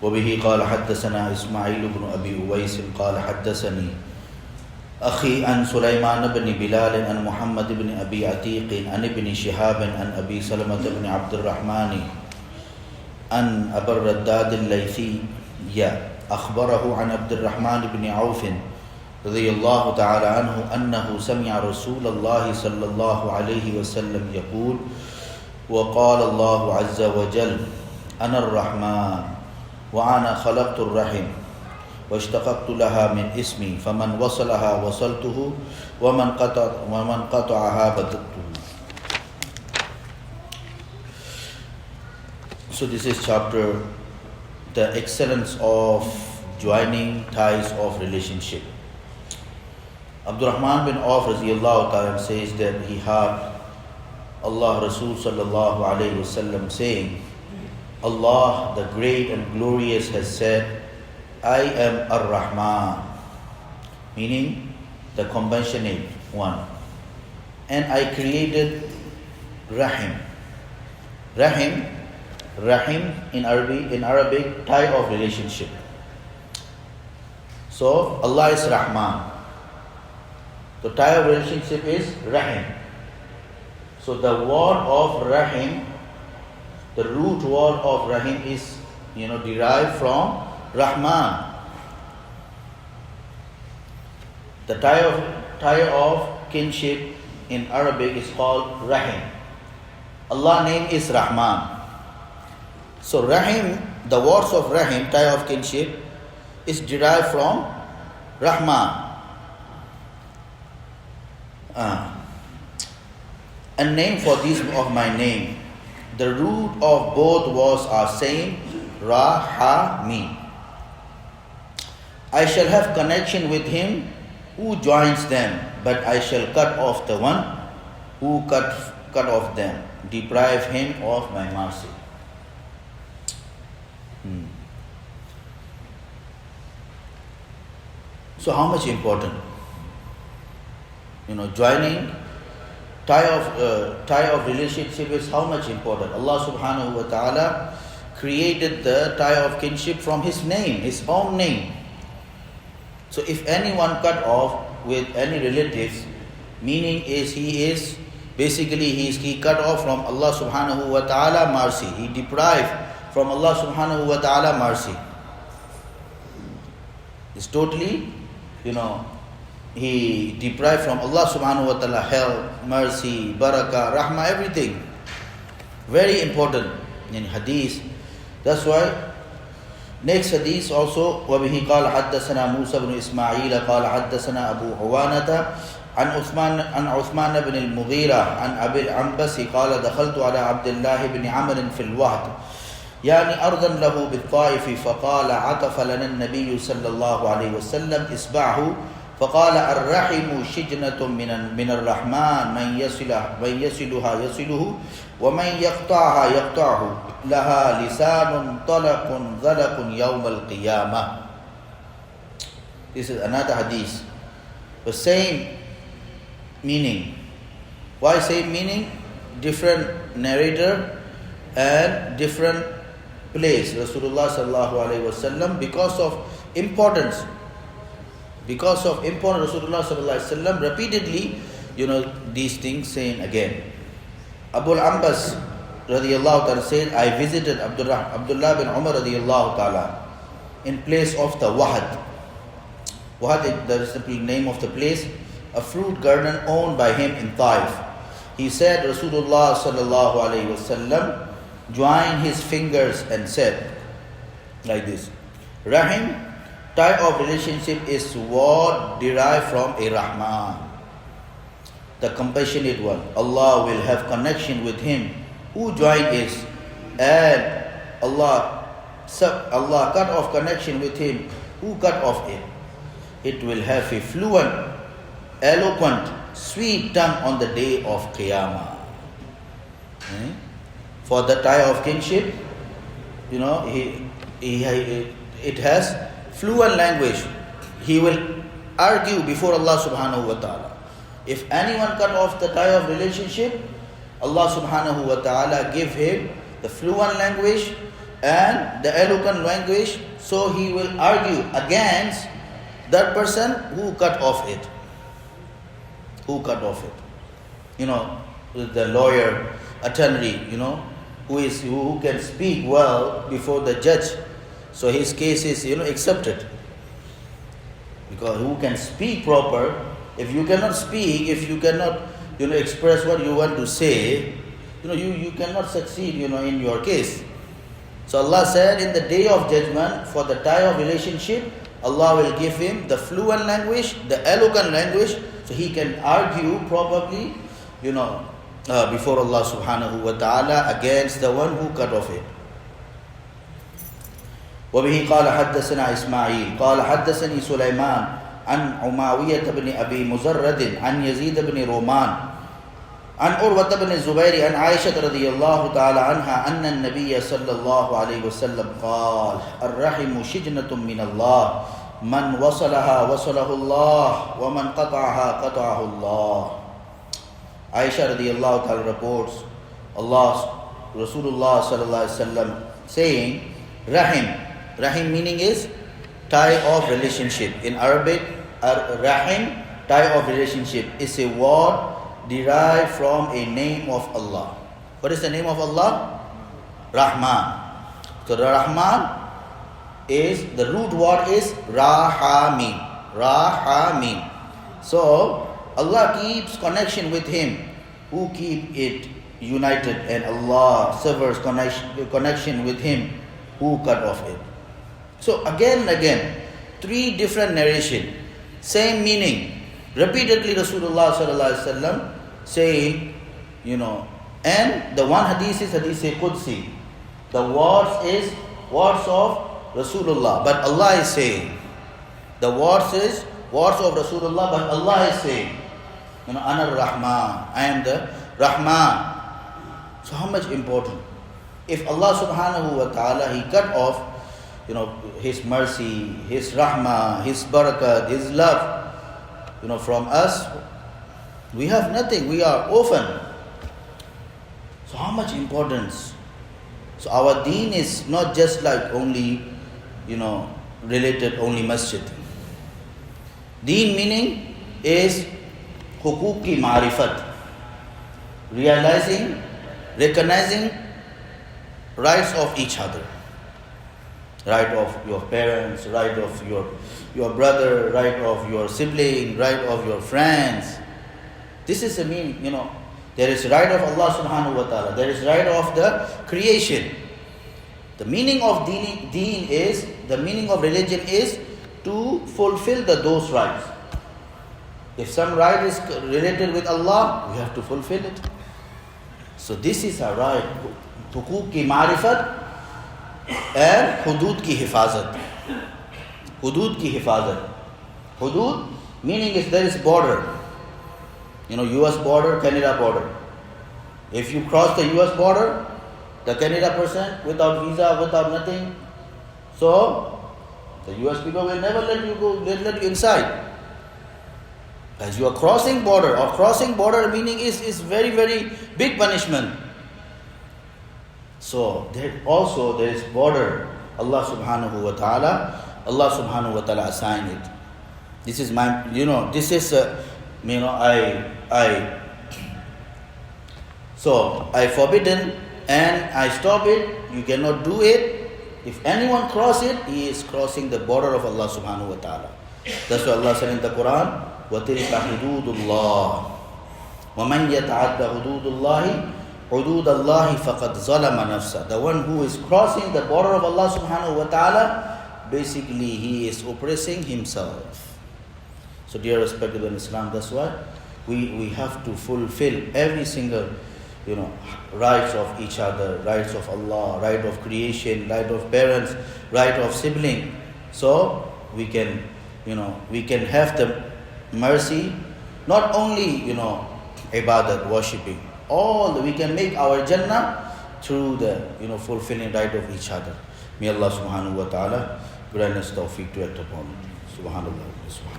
وبه قال حدثنا إسماعيل بن أبي أويس قال حدثني أخي عن سليمان بن بلال عن محمد بن أبي عتيق عن ابن شهاب عن أبي سلمة بن عبد الرحمن عن أبي الرداد الليثي أخبره عن عبد الرحمن بن عوف رضي الله تعالى عنه أنه سمع رسول الله صلى الله عليه وسلم يقول وقال الله عز وجل أنا الرحمن وأنا خلقت الرحم واشتققت لها من اسمي فمن وصلها وصلته ومن قطعها بتته. So this is chapter, the excellence of joining ties of relationship. Abdurrahman bin Auf radiyallahu ta'ala says that he heard Allah Rasul sallallahu alayhi wasallam saying, Allah the great and glorious has said, I am Ar-Rahman, meaning the compassionate one, and I created Rahim. Rahim in Arabic tie of relationship. So Allah is Rahman. The tie of relationship is Rahim. So the word of Rahim, the root word of Rahim is derived from Rahman. The tie of kinship in Arabic is called Rahim. Allah's name is Rahman. So Rahim, the words of Rahim, tie of kinship, is derived from Rahman. A name for this of my name. The root of both words are same, Rahami. I shall have connection with him who joins them, but I shall cut off the one who cut off them, deprive him of my mercy. So how much important? Joining tie of relationship is how much important. Allah subhanahu wa ta'ala created the tie of kinship from His name, His own name. So if anyone cut off with any relatives, meaning is he cut off from Allah subhanahu wa ta'ala mercy. He deprived from Allah subhanahu wa ta'ala mercy. It's totally, he deprived from Allah subhanahu wa ta'ala help, mercy, barakah, rahmah, everything. Very important in hadith. That's why next hadith also, وَبِهِ قَالَ حَدَّثَنَا مُوسَى بْنُ إِسْمَاعِيلَ قَالَ حَدَّثَنَا أَبُو عُوَانَةَ عن عثمان بن المغيرة عن أبي العنبس قال دخلت على عبد الله بن عمرو في الوهد أرضا له بالطائف فقال عطف لنا النبي صلى الله عليه وسلم إصبعه فقال الرحم شجنة من الرحمن من يصلها يصله ومن يقطعها يقطعه لها لسان طلق ذلق يوم القيامة. This is another hadith. The same meaning. Why same meaning? Different narrator and different place. Rasulullah sallallahu alaihi wasallam, because of importance, Rasulullah sallallahu alaihi wasallam repeatedly, these things saying again. Abu al-Ambas radiyallahu ta'ala said, I visited Abdullah bin Umar radiyallahu ta'ala in place of the Wahad. Wahad is the simple name of the place, a fruit garden owned by him in Taif. He said, Rasulullah sallallahu alaihi wasallam joined his fingers and said, like this, Rahim, tie of relationship is word derived from a Rahman, the compassionate one. Allah will have connection with him who joined is, and Allah cut off connection with him who cut off it. It will have a fluent, eloquent, sweet tongue on the day of Qiyamah. For the tie of kinship, it has fluent language. He will argue before Allah subhanahu wa ta'ala. If anyone cut off the tie of relationship, Allah subhanahu wa ta'ala give him the fluent language and the eloquent language, so he will argue against that person who cut off it. Who cut off it? The lawyer, attorney, who can speak well before the judge. So his case is, accepted. Because who can speak proper? If you cannot speak, if you cannot, express what you want to say, you cannot succeed, in your case. So Allah said in the day of judgment, for the tie of relationship, Allah will give him the fluent language, the eloquent language, so he can argue probably, before Allah subhanahu wa ta'ala against the one who cut off it. وبه قال حدثنا إسماعيل قال حدثني سليمان عن عماوية بن أبي مزرد عن يزيد بن رومان عن أروة بن الزبير عن عائشة رضي الله تعالى عنها أن النبي صلى الله عليه وسلم قال الرحم شجنة من الله من وصلها وصله الله ومن قطعها قطعه الله. Aisha radiallahu ta'ala reports Rasulullah sallallahu alaihi wasallam saying, Rahim meaning is tie of relationship. In Arabic, Rahim, tie of relationship, is a word derived from a name of Allah. What is the name of Allah? Rahman. So the Rahman is, the root word is Rahamin. Rahamin. So Allah keeps connection with him who keep it united, and Allah severs connection with him who cut off it. So again and again, three different narration, same meaning. Repeatedly Rasulullah sallallahu alaihi wasallam saying, and the one hadith is hadith Qudsi. The words is words of Rasulullah, but Allah is saying. The words is words of Rasulullah, but Allah is saying, Ana Rahman, I am the Rahman. So how much important? If Allah subhanahu wa ta'ala, He cut off, His mercy, His rahmah, His barakat, His love, from us, we have nothing, we are orphan. So how much importance? So our deen is not just like only, related only masjid. Deen meaning is hukuk ki ma'rifat, realizing, recognizing rights of each other. Right of your parents, right of your brother, right of your sibling, right of your friends. This is the meaning, there is right of Allah subhanahu wa ta'ala, there is right of the creation. The meaning of deen is, the meaning of religion is to fulfill those rights. If some right is related with Allah, we have to fulfill it. So this is our right. Hukuk ki ma'rifat and hudud ki hifazat. Hudud ki hifazat. Hudud meaning is there is border. US border, Canada border. If you cross the US border, the Canada person without visa, without nothing, so the US people will never let you go, let you inside. As you are crossing border, or crossing border meaning is very, very big punishment. So there is border. Allah subhanahu wa ta'ala assigned it. This is my, this is, I forbidden and I stop it. You cannot do it. If anyone cross it, he is crossing the border of Allah subhanahu wa ta'ala. That's why Allah said in the Quran, وَتِلْكَ حُدُودُ اللَّهِ وَمَنْ يَتَعَدَّ حُدُودُ اللَّهِ حُدُودَ اللَّهِ فَقَدْ ظَلَمَ نَفْسَهُ. The one who is crossing the border of Allah subhanahu wa ta'ala, basically he is oppressing himself. So dear respected in Islam, that's why we have to fulfill every single rights of each other, rights of Allah, right of creation, right of parents, right of sibling. So we can have the mercy, not only ibadat, worshipping. We can make our Jannah through the fulfilling right of each other. May Allah subhanahu wa ta'ala grant us tawfiq to act upon it. Subhanallah.